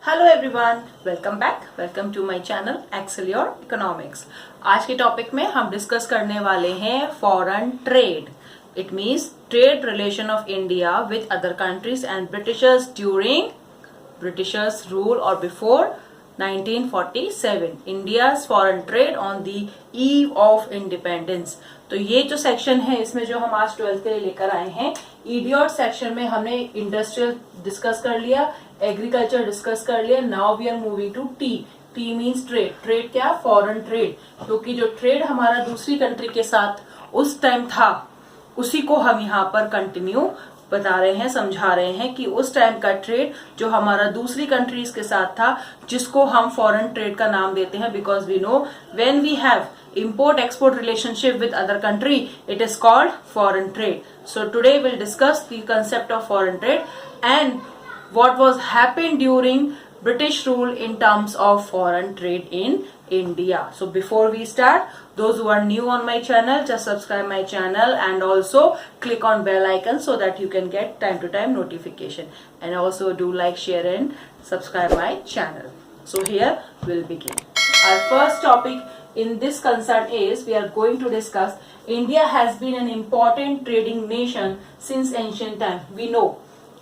Hello everyone, welcome back. Welcome to my channel excel your economics. आज के topic में हम डिस्कस करने वाले हैं foreign trade. It means trade relation of India with other countries and Britishers during Britishers rule और before 1947, India's foreign trade on the eve of independence. तो ये जो सेक्शन है इसमें जो हम आज 12th के लिए लेकर आए हैं, इडियट सेक्शन में हमने इंडस्ट्रियल डिस्कस कर लिया, एग्रीकल्चर डिस्कस कर लिया। Now we are moving to T. T means trade. Trade क्या? Foreign trade. क्योंकि जो ट्रेड हमारा दूसरी कंट्री के साथ उस टाइम था उसी को हम यहाँ पर कंटिन्यू बता रहे हैं, समझा रहे हैं कि उस टाइम का ट्रेड जो हमारा दूसरी कंट्रीज के साथ था, जिसको हम फॉरेन ट्रेड का नाम देते हैं, because we know when we have import export relationship with other country, it is called foreign trade. So today we'll discuss the concept of foreign trade and what was happened during British rule in terms of foreign trade in India. So before we start, those who are new on my channel, just subscribe my channel and also click on bell icon so that you can get time to time notification, and also do like, share and subscribe my channel. So here we'll begin. Our first topic in this concern is we are going to discuss India has been an important trading nation since ancient time. We know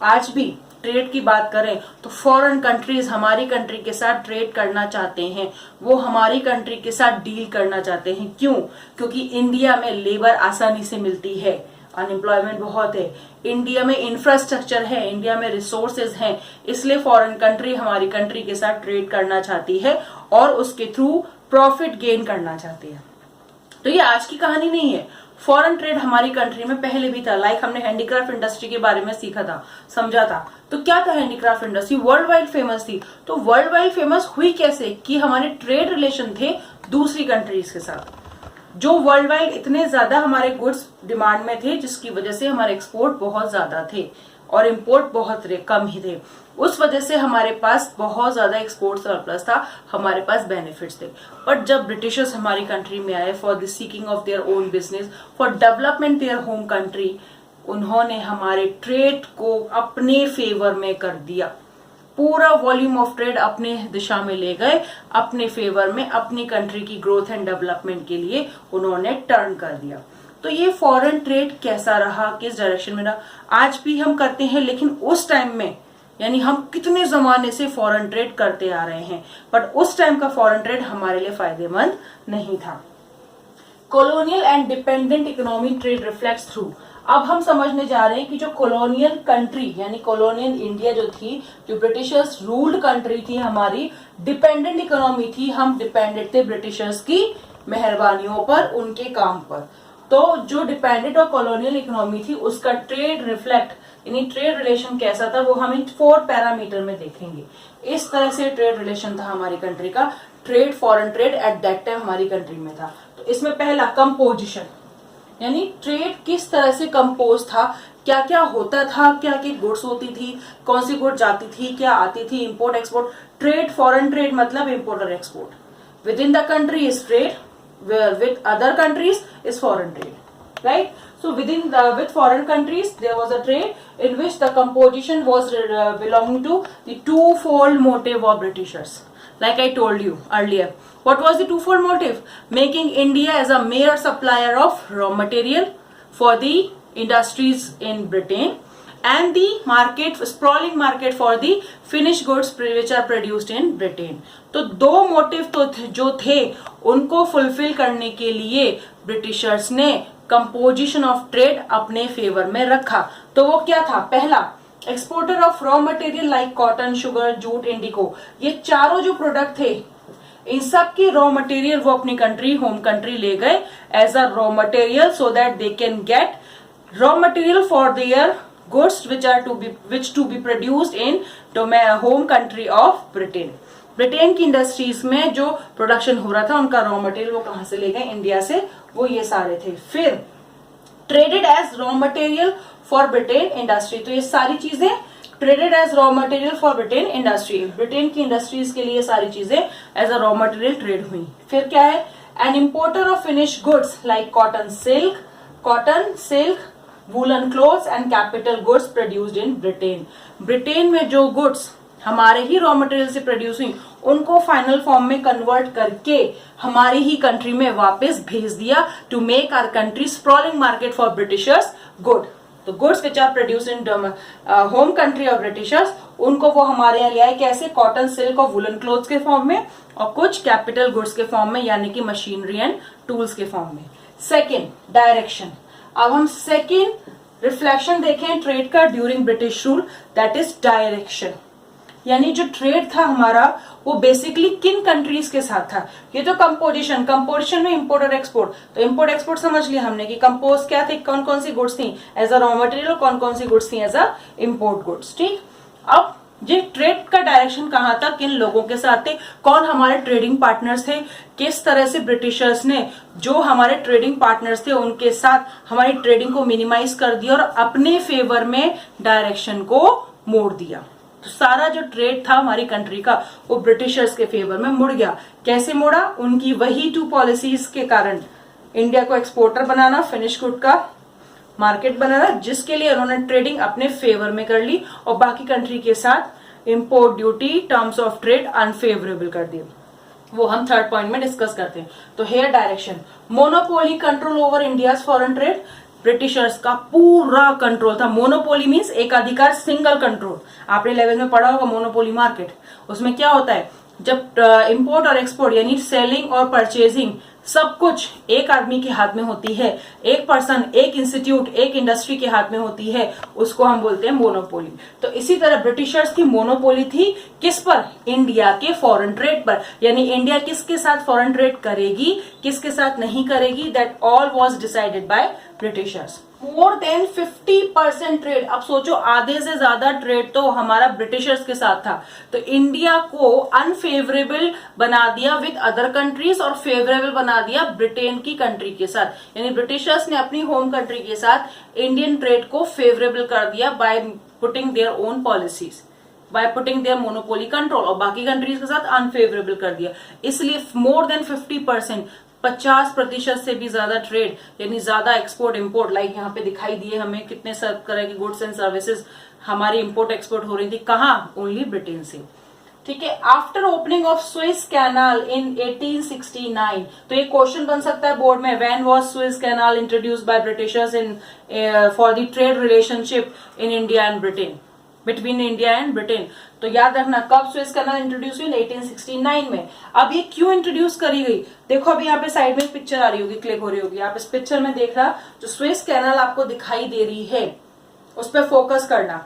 आज भी trade की बात करें तो foreign countries हमारी country के साथ trade करना चाहते हैं, वो हमारी कंट्री के साथ डील करना चाहते हैं। क्यों? क्योंकि इंडिया में लेबर आसानी से मिलती है, अनएम्प्लॉयमेंट बहुत है, इंडिया में इंफ्रास्ट्रक्चर है, इंडिया में रिसोर्सेज हैं, इसलिए फॉरेन कंट्री हमारी कंट्री के साथ ट्रेड करना चाहती है और उसके थ्रू प्रॉफिट गेन करना चाहती है। तो ये आज की कहानी नहीं है, फॉरेन ट्रेड हमारी कंट्री में पहले भी था। लाइक हमने हैंडीक्राफ्ट इंडस्ट्री के बारे में सीखा था, समझा था। तो क्या था handicraft industry? World wide famous थी। तो वर्ल्ड वाइड फेमस हुई कैसे? कि हमारे ट्रेड रिलेशन थे दूसरी कंट्रीज के साथ, जो वर्ल्ड वाइड इतने ज्यादा हमारे गुड्स डिमांड में थे, जिसकी वजह से हमारे एक्सपोर्ट बहुत ज्यादा थे और इम्पोर्ट बहुत कम ही थे। उस वजह से हमारे पास बहुत ज्यादा एक्सपोर्ट सरप्लस था, हमारे पास बेनिफिट्स थे। बट जब ब्रिटिशर्स हमारी कंट्री में आए for the seeking of their own business, for development there home country, उन्होंने हमारे ट्रेड को अपने फेवर में कर दिया। पूरा वॉल्यूम ऑफ ट्रेड अपने दिशा में ले गए, अपने फेवर में, अपनी कंट्री की ग्रोथ एंड डेवलपमेंट के लिए उन्होंने टर्न कर दिया। तो ये फॉरेन ट्रेड कैसा रहा, किस डायरेक्शन में रहा, आज भी हम करते हैं, लेकिन उस टाइम में, यानी हम कितने जमाने से फॉरेन ट्रेड करते आ रहे हैं, बट उस टाइम का फॉरेन ट्रेड हमारे लिए फायदेमंद नहीं था। Colonial and dependent economy trade reflects through. अब हम समझने जा रहे हैं कि जो कॉलोनियल कंट्री यानी कॉलोनियल इंडिया जो थी, जो ब्रिटिशर्स रूल्ड कंट्री थी, हमारी डिपेंडेंट इकोनॉमी थी, हम डिपेंडेंट थे ब्रिटिशर्स की मेहरबानियों पर, उनके काम पर। तो जो डिपेंडेंट और कॉलोनियल इकोनॉमी थी उसका ट्रेड रिफ्लेक्ट यानी ट्रेड रिलेशन कैसा था, वो हम इन 4 पैरामीटर में देखेंगे। इस तरह से ट्रेड रिलेशन था हमारी कंट्री का। Trade, foreign trade at that time हमारी कंट्री में था। तो इसमें पहला कंपोजिशन, यानी ट्रेड किस तरह से कंपोज था, क्या क्या होता था, क्या क्या गुड्स होती थी, कौन सी गुड जाती थी, क्या आती थी, import export. Trade, foreign trade मतलब इम्पोर्ट और export. With in the country is trade, with other countries is foreign trade, right? So with foreign countries there was a trade in which the composition was belonging to the twofold motive of Britishers. Like I told you earlier, what was the twofold motive? Making India as a major supplier of raw material for the industries in Britain and the market, sprawling market for the finished goods which are produced in Britain. तो दो motive तो जो थे उनको fulfil करने के लिए Britishers ने कंपोजिशन ऑफ ट्रेड अपने फेवर में रखा। तो वो क्या था? पहला, exporter of raw material like cotton, sugar, jute, indigo, ये चारों जो प्रोडक्ट थे, इन सब की रॉ मटेरियल वो अपनी कंट्री, होम कंट्री ले गए as a raw material, so that they can get raw material for their goods which to be produced in home country of Britain. Britain की इंडस्ट्रीज में जो प्रोडक्शन हो रहा था उनका रॉ मटेरियल वो कहां से ले गए? इंडिया से, वो ये सारे थे। फिर traded as raw material for Britain industry, तो ये सारी चीजें traded as raw material for Britain industry, Britain की इंडस्ट्रीज के लिए सारी चीजें as a raw material trade हुई। फिर क्या है? An importer of finish goods like cotton silk, woollen clothes and capital goods produced in Britain. Britain में जो गुड्स हमारे ही रॉ मटेरियल से प्रोड्यूस हुई, उनको फाइनल फॉर्म में कन्वर्ट करके हमारी ही कंट्री में वापस भेज दिया to make our country sprawling market for Britishers good. तो goods which are produce in home country of Britishers, उनको वो हमारे यहाँ ले आए कैसे, कॉटन, सिल्क और वुलन क्लोथ्स के फॉर्म में, और कुछ कैपिटल गुड्स के फॉर्म में, यानी कि मशीनरी एंड टूल्स के फॉर्म में। Second, direction. अब हम सेकेंड रिफ्लेक्शन देखें ट्रेड का during British rule, that is direction. यानी जो ट्रेड था हमारा वो बेसिकली किन कंट्रीज के साथ था। ये तो कंपोजिशन में इंपोर्ट और एक्सपोर्ट, तो इंपोर्ट एक्सपोर्ट समझ लिया हमने कि कंपोज क्या थे, कौन कौन सी गुड्स थी एज अ रॉ मटेरियल, कौन कौन सी गुड्स थी एज अ इंपोर्ट गुड्स। ठीक, अब ये ट्रेड का डायरेक्शन कहाँ था, किन लोगों के साथ थे, कौन हमारे ट्रेडिंग पार्टनर्स थे, किस तरह से ब्रिटिशर्स ने जो हमारे ट्रेडिंग पार्टनर्स थे उनके साथ हमारी ट्रेडिंग को मिनिमाइज कर दिया और अपने फेवर में डायरेक्शन को मोड़ दिया। तो सारा जो ट्रेड था हमारी कंट्री का वो ब्रिटिशर्स के फेवर में मुड़ गया। कैसे मुड़ा, उनकी वही 2 पॉलिसीज के कारण, इंडिया को एक्सपोर्टर बनाना, फिनिश गुड का मार्केट बनाना, जिसके लिए उन्होंने ट्रेडिंग अपने फेवर में कर ली और बाकी कंट्री के साथ import duty, terms of trade unfavourable कर दी। वो हम थर्ड पॉइंट में डिस्कस करते हैं। तो here direction, monopoly control over India's foreign trade, Britishers का पूरा कंट्रोल था। मोनोपोली मींस एकाधिकार, सिंगल कंट्रोल। आपने लेवल में पढ़ा होगा मोनोपोली मार्केट, उसमें क्या होता है, जब इंपोर्ट और एक्सपोर्ट यानी सेलिंग और परचेजिंग सब कुछ एक आदमी के हाथ में होती है, एक पर्सन, एक इंस्टीट्यूट, एक इंडस्ट्री के हाथ में होती है, उसको हम बोलते हैं मोनोपोली। तो इसी तरह ब्रिटिशर्स की मोनोपोली थी किस पर, इंडिया के फॉरेन ट्रेड पर। यानी इंडिया किसके साथ फॉरेन ट्रेड करेगी, किसके साथ नहीं करेगी, that all was decided by Britishers. More than 50% trade, अब सोचो आधे से ज्यादा ट्रेड तो हमारा ब्रिटिशर्स के साथ था। तो इंडिया को अनफेवरेबल बना दिया विद अदर कंट्रीज और फेवरेबल बना दिया ब्रिटेन की कंट्री के साथ। यानी ब्रिटिशर्स ने अपनी होम कंट्री के साथ इंडियन ट्रेड को फेवरेबल कर दिया by putting their own policies, by putting their monopoly control, और बाकी कंट्रीज के साथ अनफेवरेबल कर दिया। इसलिए मोर देन 50%, 50% से भी ज्यादा ट्रेड, यानी ज्यादा एक्सपोर्ट इंपोर्ट, लाइक यहाँ पे दिखाई दिए हमें कितने सब तरह की गुड्स एंड सर्विसेज हमारी इंपोर्ट एक्सपोर्ट हो रही थी, कहाँ, ओनली ब्रिटेन से। ठीक है, after opening of Swiss canal in 1869, तो ये क्वेश्चन बन सकता है बोर्ड में, when was Swiss canal introduced by Britishers in for the trade relationship in India and Britain, between India and Britain. तो याद रखना कब स्विस कैनाल इंट्रोड्यूस हुई, 1869 में। अब ये क्यों इंट्रोड्यूस करी गई, देखो अभी यहाँ पे साइड में पिक्चर आ रही होगी, क्लिक हो रही होगी, आप इस पिक्चर में देख रहा, जो स्विस कैनाल आपको दिखाई दे रही है उस पर फोकस करना।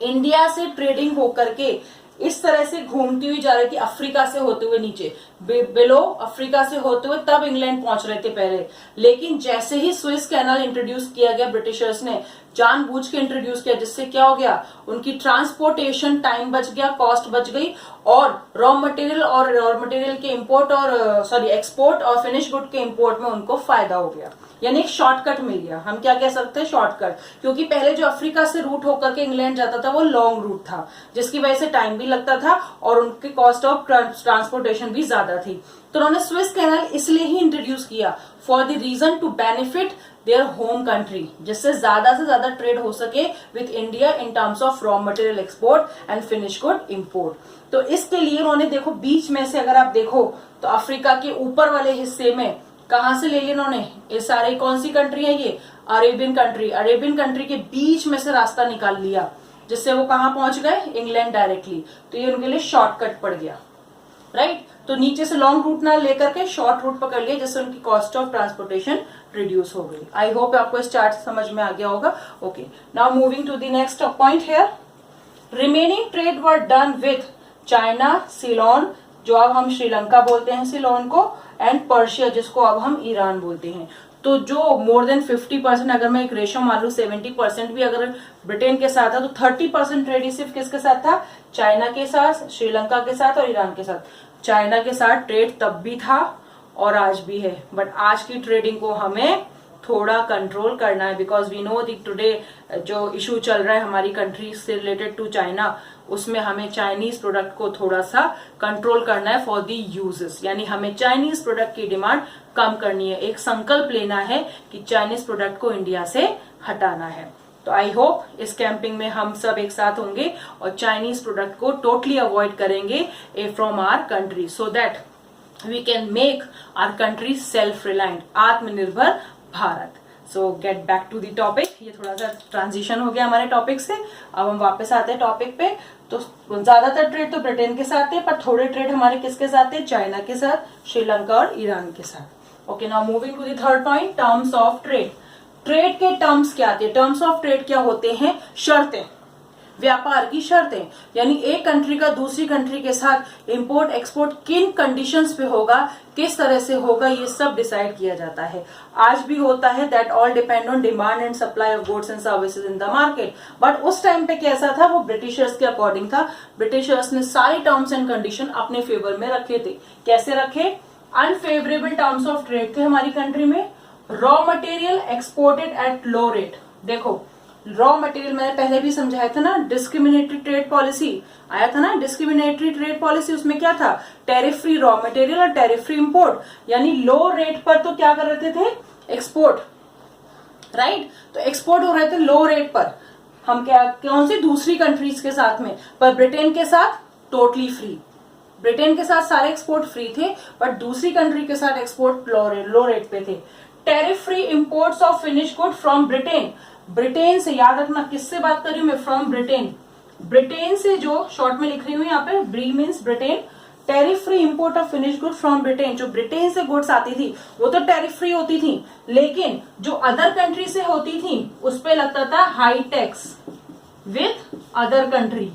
इंडिया से ट्रेडिंग होकर के इस तरह से घूमती हुई जा रही थी, अफ्रीका से होते हुए नीचे, बिलो अफ्रीका से होते हुए तब इंग्लैंड पहुंच रहे थे पहले। लेकिन जैसे ही स्विस कैनाल इंट्रोड्यूस किया गया, ब्रिटिशर्स ने जानबूझ के इंट्रोड्यूस किया, जिससे क्या हो गया, उनकी ट्रांसपोर्टेशन टाइम बच गया, कॉस्ट बच गई, और रॉ मटेरियल के इंपोर्ट और एक्सपोर्ट और फिनिश गुड के इंपोर्ट में उनको फायदा हो गया। यानी एक शॉर्टकट मिल गया, हम क्या कह सकते हैं, शॉर्टकट। क्योंकि पहले जो अफ्रीका से रूट होकर के इंग्लैंड जाता था वो लॉन्ग रूट था, जिसकी वजह से टाइम भी लगता था और उनकी कॉस्ट ऑफ ट्रांसपोर्टेशन भी ज्यादा थी। तो उन्होंने स्विस कैनाल इसलिए ही इंट्रोड्यूस किया, for the reason to benefit their home country, जिससे ज्यादा से ज्यादा ट्रेड हो सके with India in terms of raw material export and finish good import. तो इसके लिए उन्होंने देखो बीच में से अगर आप देखो तो अफ्रीका के ऊपर वाले हिस्से में कहां से ले लिया उन्होंने, ये सारे कौन सी कंट्री है, ये अरेबियन कंट्री के बीच में से रास्ता निकाल लिया, जिससे वो कहां पहुंच गए, इंग्लैंड डायरेक्टली। तो ये उनके लिए शॉर्टकट पड़ गया, राइट। तो नीचे से लॉन्ग रूट ना लेकर के शॉर्ट रूट पकड़ लिया, जिससे उनकी कॉस्ट ऑफ ट्रांसपोर्टेशन रिड्यूस हो गई। आई होप आपको इस चार्ट समझ में आ गया होगा। Okay, now moving to the next point here, remaining trade were done with China, Ceylon, जो अब हम श्रीलंका बोलते हैं सीलोन को, एंड पर्शिया, जिसको अब हम ईरान बोलते हैं। तो जो मोर देन 50%, अगर मैं एक रेशो मान लू 70% भी अगर ब्रिटेन के साथ था, तो 30% ट्रेड ही सिर्फ किसके साथ था, चाइना के साथ, श्रीलंका के साथ और ईरान के साथ। चाइना के साथ ट्रेड तब भी था और आज भी है, बट आज की ट्रेडिंग को हमें थोड़ा कंट्रोल करना है, because we know the today जो इशू चल रहा है हमारी कंट्री से रिलेटेड टू चाइना, उसमें हमें चाइनीज प्रोडक्ट को थोड़ा सा कंट्रोल करना है फॉर दी यूजेस। यानी हमें चाइनीज प्रोडक्ट की डिमांड कम करनी है, एक संकल्प लेना है कि चाइनीज प्रोडक्ट को इंडिया से हटाना है। तो तो आई होप इस कैंपिंग में हम सब एक साथ होंगे और चाइनीज प्रोडक्ट को टोटली अवॉइड करेंगे from our country, so that we can make our country self reliant, आत्मनिर्भर Bharat. So get back to the topic. ये थोड़ा सा ट्रांजिशन हो गया हमारे टॉपिक से, अब हम वापस आते हैं टॉपिक पे। तो ज्यादातर ट्रेड तो ब्रिटेन के साथ है, पर थोड़े ट्रेड हमारे किसके साथ है? चाइना के साथ, श्रीलंका और ईरान के साथ। Okay, now moving to the third point, terms of trade. Trade के टर्म्स क्या आते हैं? टर्म्स ऑफ ट्रेड क्या होते हैं? शर्तें, व्यापार की शर्तें, यानी एक कंट्री का दूसरी कंट्री के साथ इंपोर्ट एक्सपोर्ट किन कंडीशंस पे होगा, किस तरह से होगा, ये सब डिसाइड किया जाता है। आज भी होता है, that all depend on demand and supply of goods and services in the market. But उस टाइम पे कैसा था? वो ब्रिटिशर्स के अकॉर्डिंग था। ब्रिटिशर्स ने सारी टर्म्स एंड कंडीशन अपने फेवर में रखे थे। कैसे रखे? अनफेवरेबल टर्म्स ऑफ ट्रेड थे हमारी कंट्री में। Raw material exported at low rate. देखो, रॉ मटेरियल मैंने पहले भी समझाया था ना, डिस्क्रिमिनेटरी ट्रेड पॉलिसी आया था ना, डिस्क्रिमिनेटरी ट्रेड पॉलिसी। उसमें क्या था? टैरिफ फ्री रॉ मटेरियल और टैरिफ फ्री इंपोर्ट, यानी लो रेट पर तो क्या कर रहे थे? Export, right? तो एक्सपोर्ट हो रहे थे लो रेट पर। हम क्या, कौन सी? दूसरी कंट्रीज के साथ में, पर ब्रिटेन के साथ टोटली फ्री। ब्रिटेन के साथ सारे एक्सपोर्ट फ्री थे, बट दूसरी कंट्री के साथ एक्सपोर्ट लो रेट पे थे। Tariff free imports of finish good from Britain. Britain से, याद रखना किससे बात कर रही हूं मैं? From Britain. ब्रिटेन से, जो शॉर्ट में लिख रही हूं यहाँ पे, Bri means Britain. Tariff free import of finish good from Britain. जो ब्रिटेन से गुड्स आती थी वो तो टैरिफ फ्री होती थी, लेकिन जो अदर कंट्री से होती थी उस पे लगता था high tax with other country.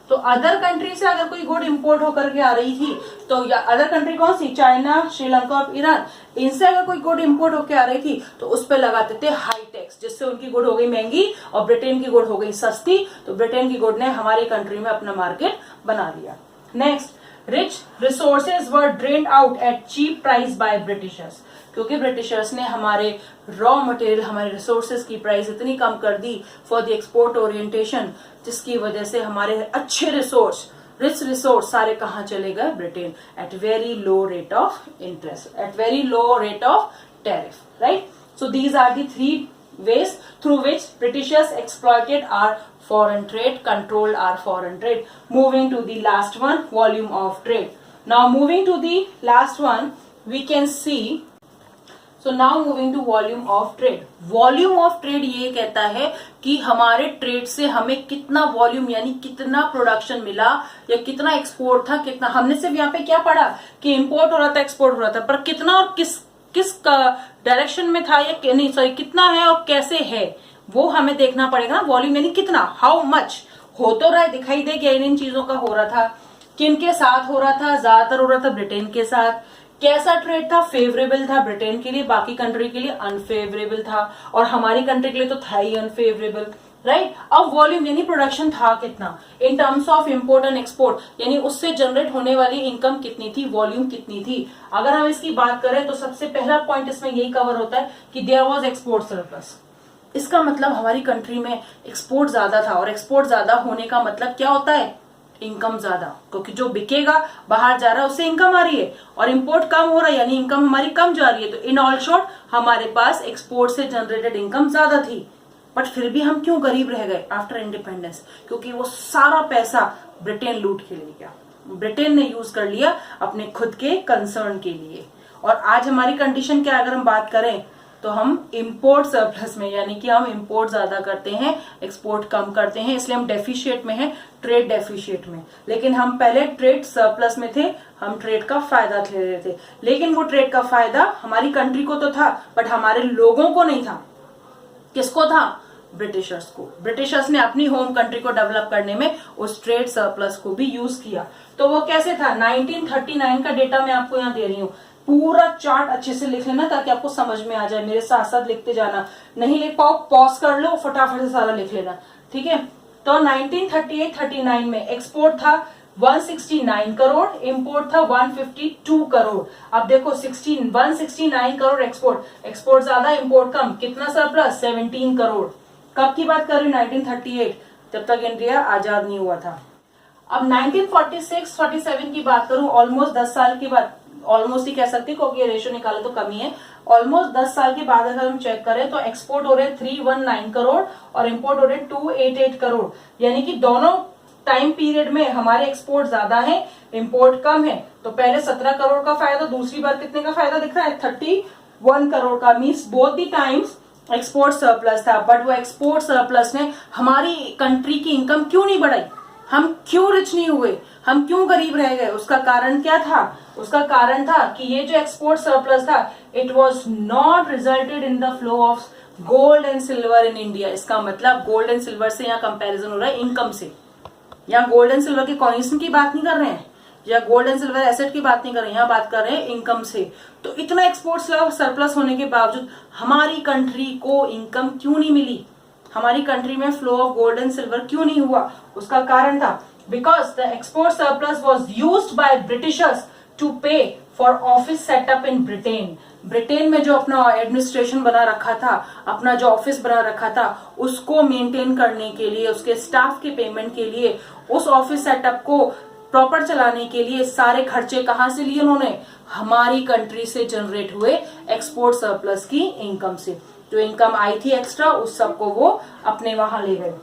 तो अदर कंट्री से अगर कोई गुड इंपोर्ट होकर के आ रही थी, तो अदर कंट्री कौन सी? चाइना, श्रीलंका और ईरान। इनसे अगर कोई गुड इंपोर्ट होकर आ रही थी तो उस पर लगाते थे हाई टैक्स, जिससे उनकी गुड हो गई महंगी और ब्रिटेन की गुड हो गई सस्ती। तो ब्रिटेन की गुड ने हमारी कंट्री में अपना मार्केट बना लिया। Next, rich resources were drained out at cheap price by Britishers. क्योंकि ब्रिटिशर्स ने हमारे रॉ मटेरियल, हमारे रिसोर्सेज की प्राइस इतनी कम कर दी फॉर द एक्सपोर्ट ओरिएंटेशन, जिसकी वजह से हमारे अच्छे रिसोर्स, रिच रिसोर्स सारे कहाँ चले गए? Britain. At very low rate of interest, at very low rate of tariff, right? So these are the three ways through which Britishers exploited our foreign trade, controlled our foreign trade. Moving to the last one, volume of trade. Now moving to the last one, we can see, so now moving to volume of trade. Volume of trade ये कहता है कि हमारे trade से हमें कितना volume, यानी कितना प्रोडक्शन मिला या कितना एक्सपोर्ट था, कितना। हमने सिर्फ यहाँ पे क्या पढ़ा कि इंपोर्ट हो रहा था, एक्सपोर्ट हो रहा था, पर कितना और किस डायरेक्शन में था, या नहीं सॉरी, कितना है और कैसे है, वो हमें देखना पड़ेगा ना। वॉल्यूम यानी कितना, हाउ मच। हो तो रहा है, दिखाई दे कि इन चीजों का हो रहा था। किन के साथ हो रहा था? ज्यादातर हो रहा था ब्रिटेन के साथ। कैसा ट्रेड था? फेवरेबल था ब्रिटेन के लिए, बाकी कंट्री के लिए अनफेवरेबल था, और हमारी कंट्री के लिए तो था ही अनफेवरेबल, राइट? अब वॉल्यूम यानी प्रोडक्शन था कितना, इन terms of import and export, यानी उससे जनरेट होने वाली इनकम कितनी थी, वॉल्यूम कितनी थी। अगर हम इसकी बात करें तो सबसे पहला पॉइंट इसमें यही कवर होता है कि देयर वाज एक्सपोर्ट सरप्लस। इसका मतलब हमारी कंट्री में एक्सपोर्ट ज्यादा था, और एक्सपोर्ट ज्यादा होने का मतलब क्या होता है? इनकम ज्यादा, क्योंकि जो बिकेगा बाहर जा रहा है उससे इनकम आ रही है, और इंपोर्ट कम हो रहा है यानी इनकम हमारी कम जा रही है। तो इन ऑल शॉर्ट हमारे पास एक्सपोर्ट से जनरेटेड इनकम ज्यादा थी। बट फिर भी हम क्यों गरीब रह गए आफ्टर इंडिपेंडेंस? क्योंकि वो सारा पैसा ब्रिटेन लूट के ले गया, ब्रिटेन ने यूज कर लिया अपने खुद के कंसर्न के लिए। और आज हमारी कंडीशन क्या, अगर हम बात करें तो हम इंपोर्ट सरप्लस में, यानी कि हम इंपोर्ट ज्यादा करते हैं, एक्सपोर्ट कम करते हैं, इसलिए हम डेफिशिएट में हैं, ट्रेड डेफिशिएट में। लेकिन हम पहले ट्रेड सरप्लस में थे, हम ट्रेड का फायदा ले रहे थे, लेकिन वो ट्रेड का फायदा हमारी कंट्री को तो था, बट हमारे लोगों को नहीं था। किसको था? ब्रिटिशर्स को। ब्रिटिशर्स ने अपनी होम कंट्री को डेवलप करने में उस ट्रेड सरप्लस को भी यूज किया। तो वो कैसे था? 1939 का डेटा मैं आपको यहाँ दे रही हूँ, पूरा चार्ट अच्छे से लिख लेना ताकि आपको समझ में आ जाए, मेरे साथ साथ लिखते जाना। नहीं लिख पाओ पॉज कर लो, फटाफट से सारा लिख लेना, ठीक है? तो 1938-39 में एक्सपोर्ट था 169 करोड़, इंपोर्ट था 152 करोड़। अब देखो 169 करोड़ एक्सपोर्ट ज्यादा, इंपोर्ट कम, कितना सरप्लस? 17 करोड़। कब की बात कर रही हूँ? 1938, जब तक इंडिया आजाद नहीं हुआ था। अब 1946-47 की बात करूं, ऑलमोस्ट 10 साल की बात, ऑलमोस्ट ही कह सकती क्योंकि ये रेशियो निकाले तो कमी है, ऑलमोस्ट 10 साल के बाद अगर हम चेक करें तो एक्सपोर्ट हो रहे 319 करोड़ और इंपोर्ट हो रहे 288 करोड़, यानी कि दोनों टाइम पीरियड में हमारे एक्सपोर्ट ज्यादा है, इंपोर्ट कम है। तो पहले 17 करोड़ का फायदा, दूसरी बार कितने का फायदा दिख रहा है, 31 करोड़ का। Means both the times export surplus था, बट वो एक्सपोर्ट सरप्लस ने हमारी कंट्री की इनकम क्यों नहीं बढ़ाई, हम क्यों रिच नहीं हुए, हम क्यों गरीब रह गए? उसका कारण क्या था? उसका कारण था कि ये जो एक्सपोर्ट सरप्लस था, it was not resulted in the flow of gold and silver in India. इसका मतलब गोल्ड एंड सिल्वर से यहाँ कंपैरिजन हो रहा है इनकम से। यहाँ गोल्ड एंड सिल्वर के कॉइन्स की बात नहीं कर रहे हैं, या गोल्ड एंड सिल्वर एसेट की बात नहीं कर रहे हैं, यहाँ बात कर रहे हैं इनकम से। तो इतना एक्सपोर्ट सरप्लस होने के बावजूद हमारी कंट्री को इनकम क्यों नहीं मिली, हमारी कंट्री में flow of gold and silver क्यों नहीं हुआ? उसका कारण था because the export surplus was used by Britishers to pay for office setup in Britain. Britain में जो अपना एडमिनिस्ट्रेशन बना रखा था, अपना जो ऑफिस बना रखा था, उसको मेंटेन करने के लिए, उसके स्टाफ के पेमेंट के लिए, उस ऑफिस सेटअप को प्रॉपर चलाने के लिए सारे खर्चे कहां से लिए उन्होंने? हमारी कंट्री से जनरेट हुए एक्सपोर्ट सरप्लस की इनकम से। जो इनकम आई थी एक्स्ट्रा, उस सबको वो अपने वहां ले गए।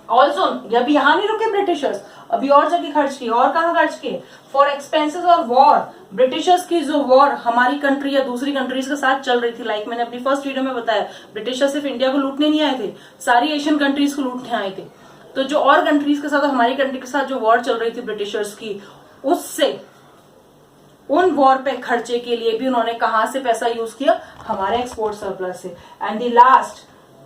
ऑल्सो अभी यहाँ नहीं रुके ब्रिटिशर्स, अभी और जगह खर्च किए। और कहाँ खर्च किए? फॉर एक्सपेंसेस और वॉर। ब्रिटिशर्स की जो वॉर हमारी कंट्री या दूसरी कंट्रीज के साथ चल रही थी, लाइक मैंने अपनी फर्स्ट वीडियो में बताया, ब्रिटिशर्स सिर्फ इंडिया को लूटने नहीं आए थे, सारी एशियन कंट्रीज को लूटने आए थे। तो जो और कंट्रीज के साथ, हमारी कंट्री के साथ जो वॉर चल रही थी ब्रिटिशर्स की, उससे उन वॉर पे खर्चे के लिए भी उन्होंने कहां से पैसा यूज किया? हमारे एक्सपोर्ट सरप्लस से। And the last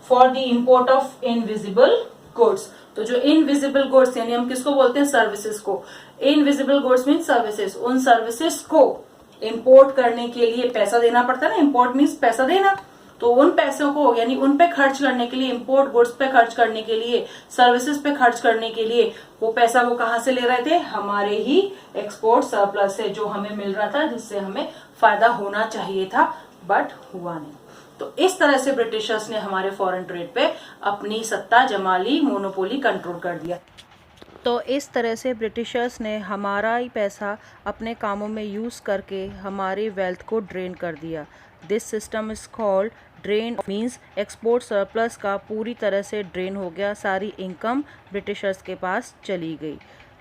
for the import of invisible goods. तो जो इनविजिबल गुड्स यानी हम किसको बोलते हैं? सर्विसेज को। Invisible goods mean services. उन सर्विसेज को इंपोर्ट करने के लिए पैसा देना पड़ता है ना, इंपोर्ट मीन्स पैसा देना। तो उन पैसों को यानी उन पे खर्च करने के लिए, इंपोर्ट गुड्स पे खर्च करने के लिए, सर्विसेज पे खर्च करने के लिए वो पैसा वो कहां से ले रहे थे? हमारे ही एक्सपोर्ट सरप्लस से, जो हमें मिल रहा था, जिससे हमें फायदा होना चाहिए था, बट हुआ नहीं। तो इस तरह से ब्रिटिशर्स ने हमारे फॉरेन ट्रेड पे अपनी सत्ता जमा ली, मोनोपोली कंट्रोल कर दिया। तो इस तरह से ब्रिटिशर्स ने हमारा ही पैसा अपने कामों में यूज़ करके हमारे वेल्थ को ड्रेन कर दिया। This system is called drain, means export surplus का पूरी तरह से ड्रेन हो गया, सारी इनकम ब्रिटिशर्स के पास चली गई।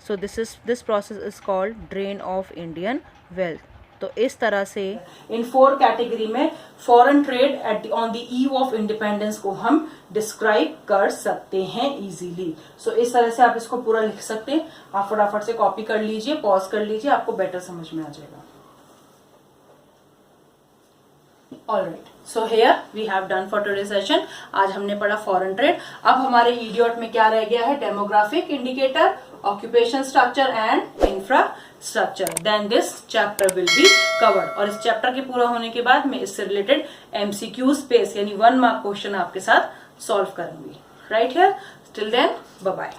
So this process is called drain of Indian wealth. तो इस तरह से इन 4 कैटेगरी में foreign trade on the eve of independence को हम डिस्क्राइब कर सकते हैं इजीली। सो इस तरह से आप इसको पूरा लिख सकते हैं। आप फटाफट से कॉपी कर लीजिए, पॉज कर लीजिए, आपको बेटर समझ में आ जाएगा। Alright, so here we have done for today session. आज हमने पढ़ा फॉरेन ट्रेड। अब हमारे ईडियोट में क्या रह गया है? Demographic indicator, occupation structure and infrastructure. Then this chapter will be covered. और इस चैप्टर के पूरा होने के बाद मैं इससे रिलेटेड एमसीक्यू स्पेस यानी 1 मार्क क्वेश्चन आपके साथ सॉल्व करूंगी। Right here, till then bye bye.